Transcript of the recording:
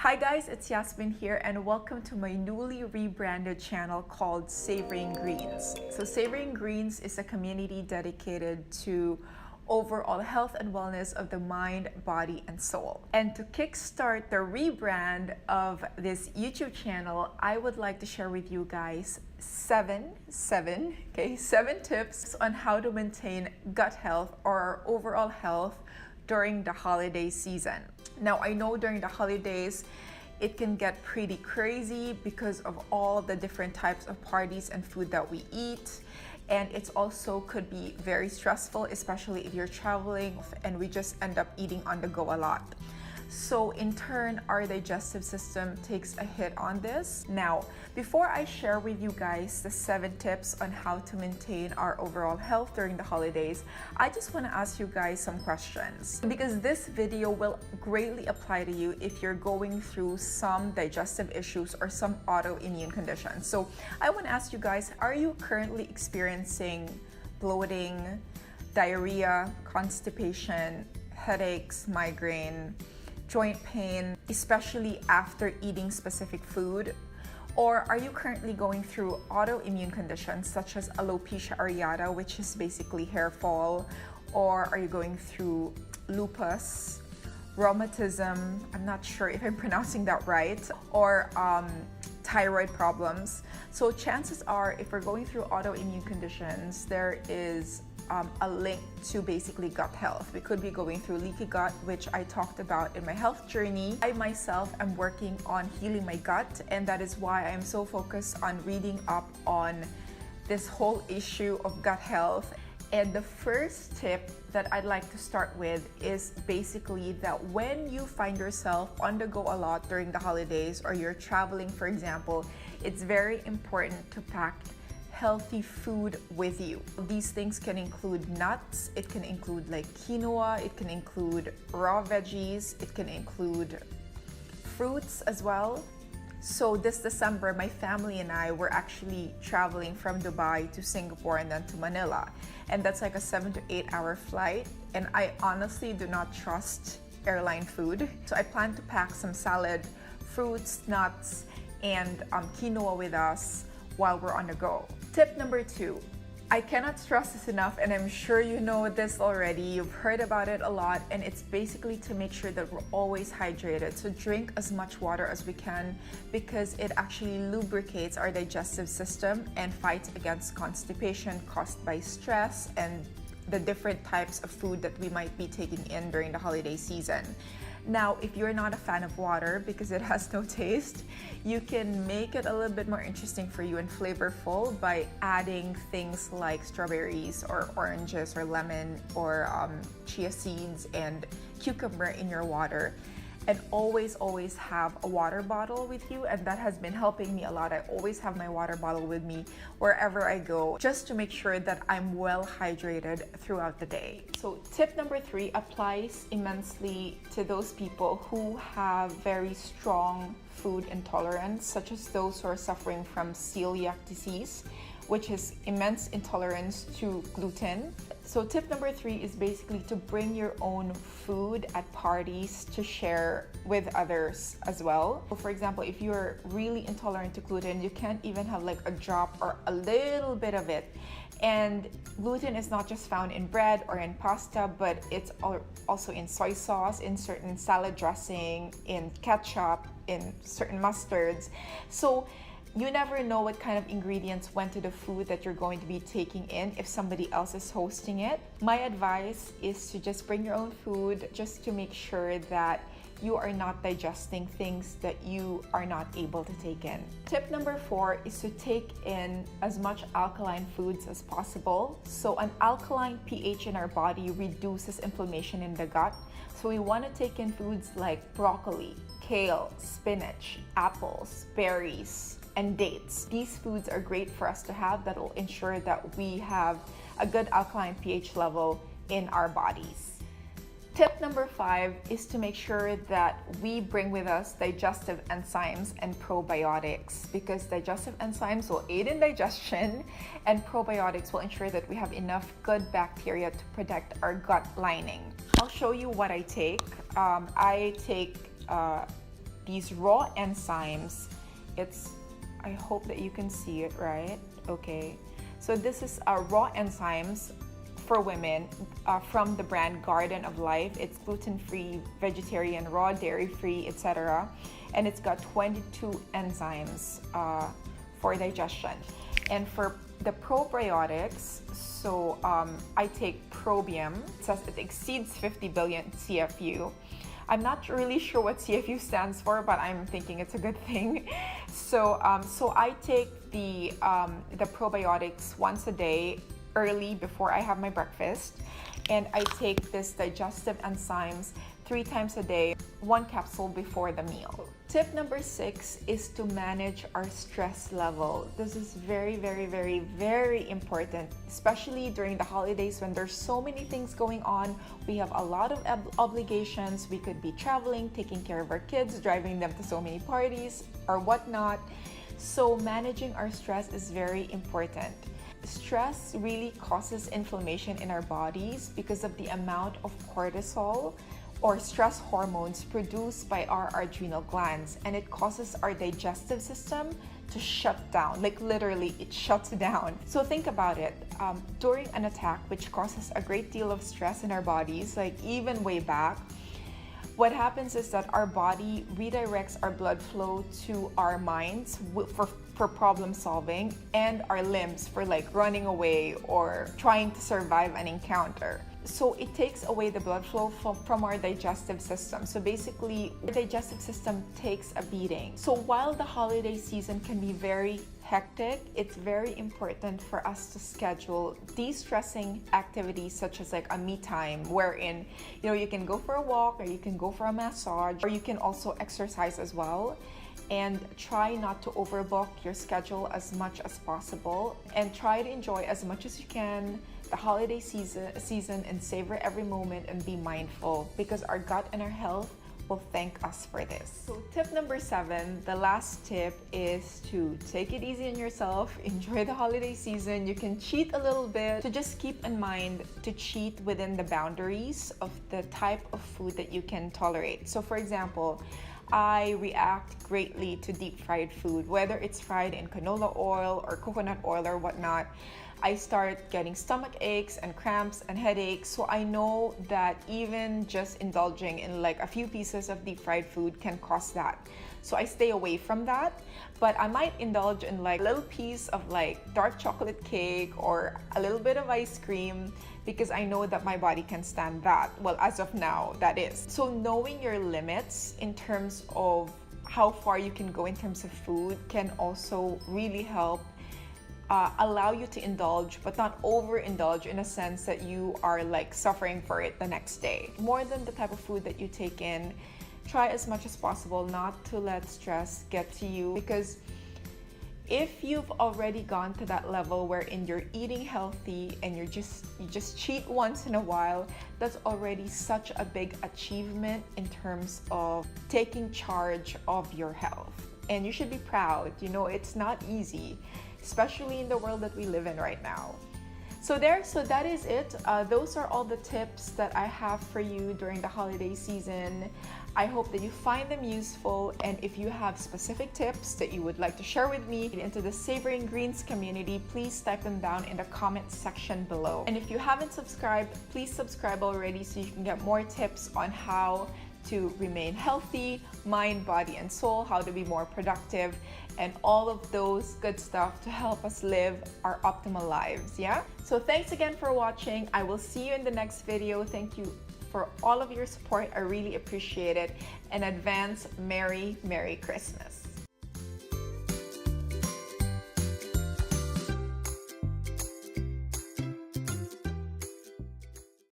Hi guys, it's Yasmin here and welcome to my newly rebranded channel called Savoring Greens. So Savoring Greens is a community dedicated to overall health and wellness of the mind, body, and soul. And to kickstart the rebrand of this YouTube channel, I would like to share with you guys seven tips on how to maintain gut health or overall health during the holiday season. Now, I know during the holidays, it can get pretty crazy because of all the different types of parties and food that we eat. And it's also could be very stressful, especially if you're traveling and we just end up eating on the go a lot. So in turn, our digestive system takes a hit on this. Now, before I share with you guys the 7 tips on how to maintain our overall health during the holidays, I just want to ask you guys some questions because this video will greatly apply to you if you're going through some digestive issues or some autoimmune conditions. So I want to ask you guys, are you currently experiencing bloating, diarrhea, constipation, headaches, migraine, joint pain, especially after eating specific food? Or are you currently going through autoimmune conditions such as alopecia areata, which is basically hair fall? Or are you going through lupus, rheumatism, I'm not sure if I'm pronouncing that right, or thyroid problems? So chances are, if we're going through autoimmune conditions, there is a link to basically gut health. We could be going through leaky gut, which I talked about in my health journey. I myself am working on healing my gut, and that is why I'm so focused on reading up on this whole issue of gut health. And the first tip that I'd like to start with is basically that when you find yourself on the go a lot during the holidays or you're traveling, for example, it's very important to pack healthy food with you. These things can include nuts, it can include like quinoa, it can include raw veggies, it can include fruits as well. So this December, my family and I were actually traveling from Dubai to Singapore and then to Manila. And that's like a 7 to 8 hour flight. And I honestly do not trust airline food. So I plan to pack some salad, fruits, nuts, and quinoa with us while we're on the go. Tip number 2. I cannot stress this enough, and I'm sure you know this already. You've heard about it a lot, and it's basically to make sure that we're always hydrated. So drink as much water as we can because it actually lubricates our digestive system and fights against constipation caused by stress and the different types of food that we might be taking in during the holiday season. Now, if you're not a fan of water because it has no taste, you can make it a little bit more interesting for you and flavorful by adding things like strawberries or oranges or lemon or chia seeds and cucumber in your water. And always have a water bottle with you, and that has been helping me a lot. I always have my water bottle with me wherever I go just to make sure that I'm well hydrated throughout the day. So tip number 3 applies immensely to those people who have very strong food intolerance, such as those who are suffering from celiac disease, which is immense intolerance to gluten. So tip number 3 is basically to bring your own food at parties to share with others as well. So for example, if you're really intolerant to gluten, you can't even have like a drop or a little bit of it. And gluten is not just found in bread or in pasta, but it's also in soy sauce, in certain salad dressing, in ketchup, in certain mustards. So you never know what kind of ingredients went to the food that you're going to be taking in if somebody else is hosting it. My advice is to just bring your own food just to make sure that you are not digesting things that you are not able to take in. Tip number 4 is to take in as much alkaline foods as possible. So an alkaline pH in our body reduces inflammation in the gut. So we want to take in foods like broccoli, kale, spinach, apples, berries, and dates. These foods are great for us to have that will ensure that we have a good alkaline pH level in our bodies. Tip number 5 is to make sure that we bring with us digestive enzymes and probiotics, because digestive enzymes will aid in digestion and probiotics will ensure that we have enough good bacteria to protect our gut lining. I'll show you what I take. I take these raw enzymes. I hope that you can see it, right? Okay. So this is raw enzymes for women from the brand Garden of Life. It's gluten-free, vegetarian, raw, dairy-free, etc. And it's got 22 enzymes for digestion. And for the probiotics, so I take Probium. It says it exceeds 50 billion CFU. I'm not really sure what CFU stands for, but I'm thinking it's a good thing. So I take the probiotics once a day, early before I have my breakfast, and I take this Digestive Enzymes 3 times a day, 1 capsule before the meal. Tip number 6 is to manage our stress level. This is very, very, very, very important, especially during the holidays when there's so many things going on. We have a lot of obligations. We could be traveling, taking care of our kids, driving them to so many parties or whatnot. So managing our stress is very important. Stress really causes inflammation in our bodies because of the amount of cortisol or stress hormones produced by our adrenal glands, and it causes our digestive system to shut down. Like literally, it shuts down. So think about it. During an attack, which causes a great deal of stress in our bodies, like even way back, what happens is that our body redirects our blood flow to our minds for problem solving, and our limbs for like running away or trying to survive an encounter. So it takes away the blood flow from our digestive system. So basically, our digestive system takes a beating. So while the holiday season can be very hectic, it's very important for us to schedule de-stressing activities such as like a me time, wherein you can go for a walk, or you can go for a massage, or you can also exercise as well. And try not to overbook your schedule as much as possible, and try to enjoy as much as you can the holiday season and savor every moment and be mindful, because our gut and our health will thank us for this. So tip number 7, the last tip, is to take it easy on yourself. Enjoy the holiday season. You can cheat a little bit. So just keep in mind to cheat within the boundaries of the type of food that you can tolerate. So for example, I react greatly to deep fried food, whether it's fried in canola oil or coconut oil or whatnot. I start getting stomach aches and cramps and headaches. So I know that even just indulging in like a few pieces of deep fried food can cause that. So I stay away from that, but I might indulge in like a little piece of like dark chocolate cake or a little bit of ice cream, because I know that my body can stand that. Well, as of now, that is. So knowing your limits in terms of how far you can go in terms of food can also really help allow you to indulge, but not overindulge in a sense that you are like suffering for it the next day. More than the type of food that you take in, try as much as possible not to let stress get to you, because if you've already gone to that level wherein you're eating healthy and you just cheat once in a while, that's already such a big achievement in terms of taking charge of your health. And you should be proud. It's not easy, especially in the world that we live in right now. So that is it. Those are all the tips that I have for you during the holiday season. I hope that you find them useful, and if you have specific tips that you would like to share with me into the Savoring Greens community, please type them down in the comments section below. And if you haven't subscribed, please subscribe already so you can get more tips on how to remain healthy, mind, body, and soul, how to be more productive, and all of those good stuff to help us live our optimal lives, yeah? So thanks again for watching. I will see you in the next video. Thank you for all of your support. I really appreciate it. In advance, Merry Christmas.